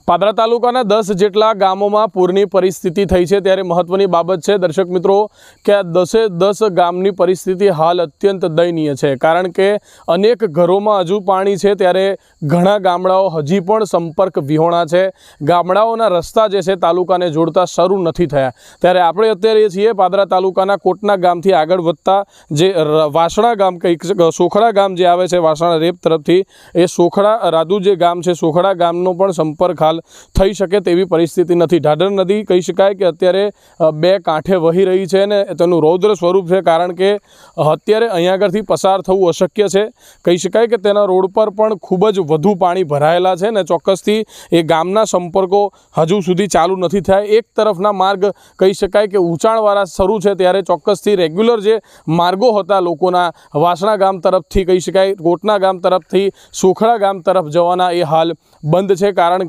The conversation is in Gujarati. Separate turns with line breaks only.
પાદરા તાલુકાના 10 જેટલા ગામોમાં પૂરની પરિસ્થિતિ થઈ છે। ત્યારે મહત્વની બાબત છે દર્શક મિત્રો કે આ 10 ગામની પરિસ્થિતિ હાલ અત્યંત દયનીય છે, કારણ કે અનેક ઘરોમાં હજુ પાણી છે। ત્યારે ઘણા ગામડાઓ હજી પણ સંપર્ક વિહોણા છે। ગામડાઓના રસ્તા જે છે તાલુકાને જોડતા શરૂ નથી થયા। ત્યારે આપણે અત્યારે છીએ પાદરા તાલુકાના કોટના ગામથી આગળ વધતા જે વાસણા ગામ સોખડા ગામ જે આવે છે વાસણા રેપ તરફથી, એ સોખડા રાદુ જે ગામ છે સોખડા ગામનો પણ સંપર્ક હાલ થઈ શકે તેવી પરિસ્થિતિ નથી। ઢાઢર નદી કહી શકાય કે અત્યારે બે કાંઠે વહી રહી છે અને તેનું રૌદ્ર સ્વરૂપ છે, કારણ કે અત્યારે અહીંયા આગળથી પસાર થવું અશક્ય છે। કહી શકાય કે તેના રોડ પર પણ ખૂબ જ વધુ પાણી ભરાયેલા છે ને ચોક્કસથી એ ગામના સંપર્કો હજુ સુધી ચાલુ નથી થયા। એક તરફના માર્ગ કહી શકાય કે ઊંચાણવાળા શરૂ છે, ત્યારે ચોક્કસથી રેગ્યુલર જે માર્ગો હતા લોકોના વાસણા ગામ તરફથી કહી શકાય કોટના ગામ તરફથી સોખડા ગામ તરફ જવાના એ હાલ બંધ છે, કારણ